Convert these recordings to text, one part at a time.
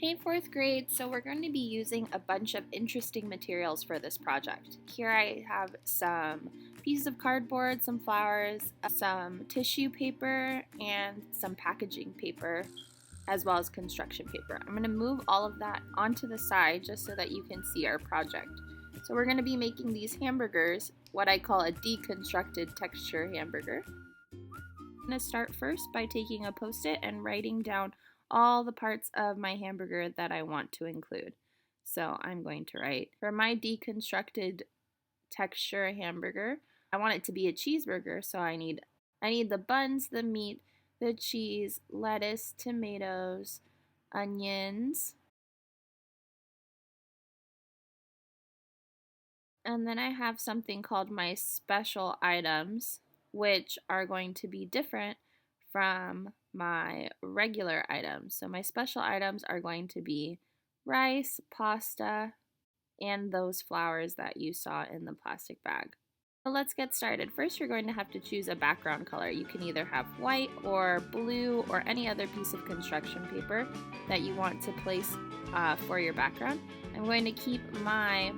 Hey, fourth grade, so we're going to be using a bunch of interesting materials for this project. Here I have some pieces of cardboard, some flowers, some tissue paper, and some packaging paper, as well as construction paper. I'm going to move all of that onto the side just so that you can see our project. So we're going to be making these hamburgers, what I call a deconstructed texture hamburger. I'm going to start first by taking a Post-it and writing down all the parts of my hamburger that I want to include. So I'm going to write, for my deconstructed texture hamburger, I want it to be a cheeseburger, so I need the buns, the meat, the cheese, lettuce, tomatoes, onions, and then I have something called my special items, which are going to be different from my regular items. So my special items are going to be rice, pasta, and those flowers that you saw in the plastic bag. So let's get started. First, you're going to have to choose a background color. You can either have white or blue or any other piece of construction paper that you want to place for your background. I'm going to keep my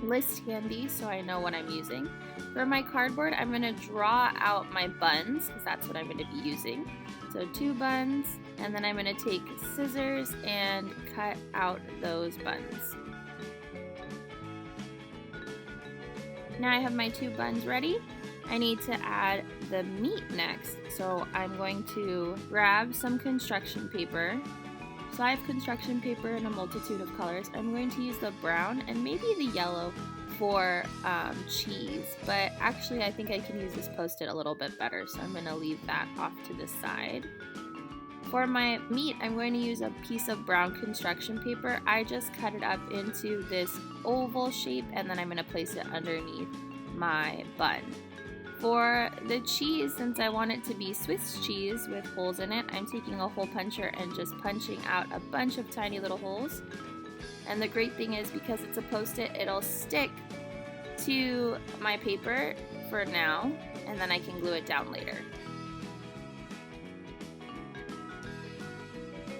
list handy so I know what I'm using. For my cardboard, I'm going to draw out my buns because that's what I'm going to be using. So 2 buns, and then I'm going to take scissors and cut out those buns. Now I have my 2 buns ready. I need to add the meat next. So I'm going to grab some construction paper. So I have construction paper in a multitude of colors. I'm going to use the brown and maybe the yellow for cheese, but actually I think I can use this Post-it a little bit better, so I'm going to leave that off to the side. For my meat, I'm going to use a piece of brown construction paper. I just cut it up into this oval shape and then I'm going to place it underneath my bun. For the cheese, since I want it to be Swiss cheese with holes in it, I'm taking a hole puncher and just punching out a bunch of tiny little holes. And the great thing is, because it's a Post-it, it'll stick to my paper for now, and then I can glue it down later.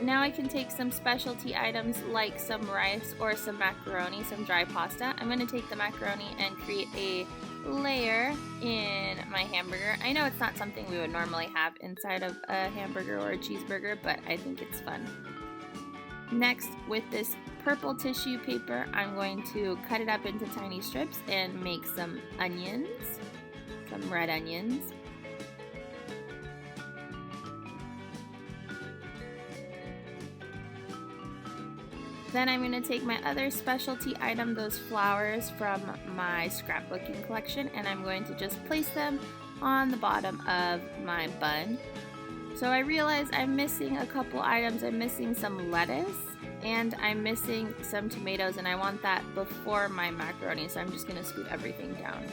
Now I can take some specialty items like some rice or some macaroni, some dry pasta. I'm going to take the macaroni and create a layer in my hamburger. I know it's not something we would normally have inside of a hamburger or a cheeseburger, but I think it's fun. Next, with this purple tissue paper, I'm going to cut it up into tiny strips and make some onions, some red onions. Then I'm going to take my other specialty item, those flowers from my scrapbooking collection, and I'm going to just place them on the bottom of my bun. So I realize I'm missing a couple items. I'm missing some lettuce and I'm missing some tomatoes, and I want that before my macaroni, so I'm just going to scoot everything down.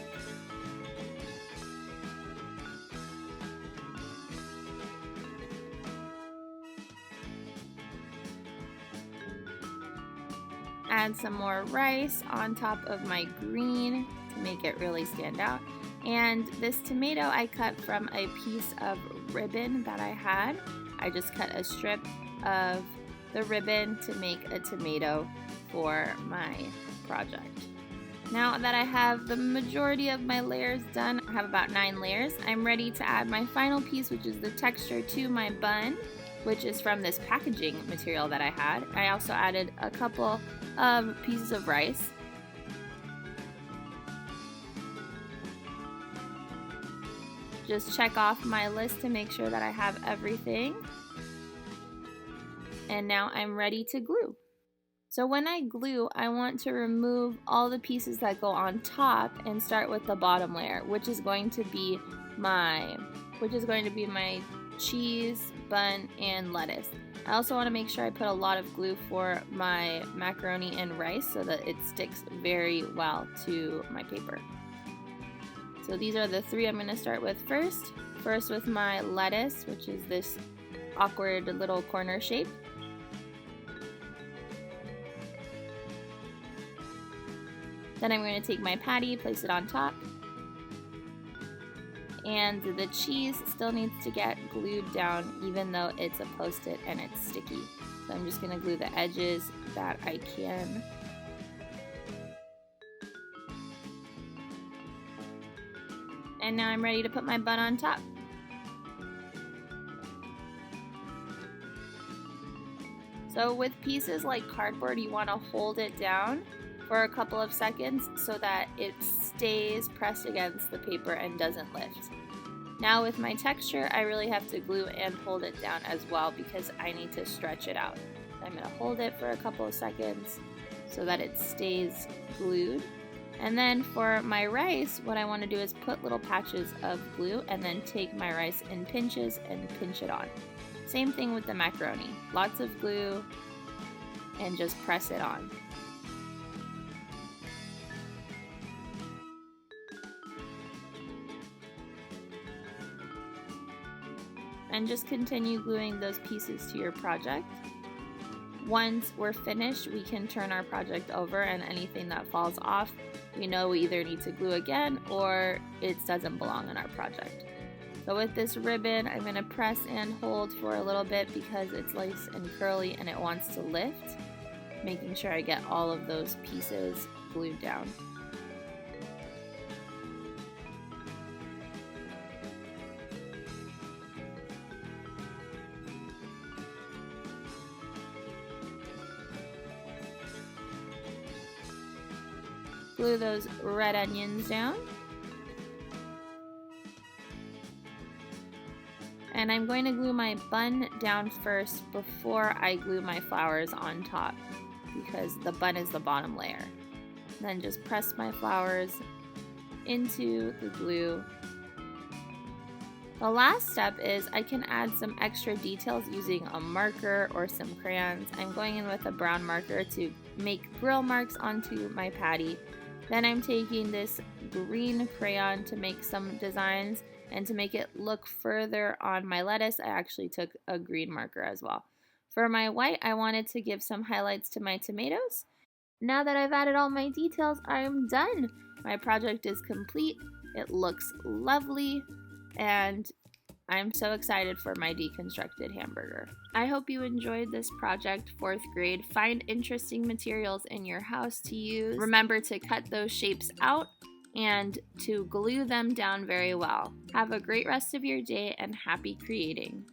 Add some more rice on top of my green to make it really stand out. And this tomato I cut from a piece of ribbon that I had. I just cut a strip of the ribbon to make a tomato for my project. Now that I have the majority of my layers done, I have about 9 layers, I'm ready to add my final piece, which is the texture to my bun, which is from this packaging material that I had. I also added a couple of pieces of rice. Just check off my list to make sure that I have everything. And now I'm ready to glue. So when I glue, I want to remove all the pieces that go on top and start with the bottom layer, which is going to be my cheese, bun, and lettuce. I also want to make sure I put a lot of glue for my macaroni and rice so that it sticks very well to my paper. So these are the 3 I'm going to start with first. First with my lettuce, which is this awkward little corner shape. Then I'm going to take my patty, place it on top. And the cheese still needs to get glued down even though it's a Post-it and it's sticky. So I'm just going to glue the edges that I can. And now I'm ready to put my bun on top. So with pieces like cardboard, you want to hold it down for a couple of seconds so that it stays pressed against the paper and doesn't lift. Now with my texture, I really have to glue and hold it down as well because I need to stretch it out. I'm going to hold it for a couple of seconds so that it stays glued. And then for my rice, what I want to do is put little patches of glue and then take my rice in pinches and pinch it on. Same thing with the macaroni. Lots of glue and just press it on. And just continue gluing those pieces to your project. Once we're finished, we can turn our project over, and anything that falls off, we know we either need to glue again or it doesn't belong in our project. So with this ribbon, I'm going to press and hold for a little bit because it's nice and curly and it wants to lift, making sure I get all of those pieces glued down. Glue those red onions down. And I'm going to glue my bun down first before I glue my flowers on top because the bun is the bottom layer. Then just press my flowers into the glue. The last step is I can add some extra details using a marker or some crayons. I'm going in with a brown marker to make grill marks onto my patty. Then I'm taking this green crayon to make some designs, and to make it look further on my lettuce, I actually took a green marker as well. For my white, I wanted to give some highlights to my tomatoes. Now that I've added all my details, I'm done. My project is complete. It looks lovely, and I'm so excited for my deconstructed hamburger. I hope you enjoyed this project, 4th grade. Find interesting materials in your house to use. Remember to cut those shapes out and to glue them down very well. Have a great rest of your day and happy creating.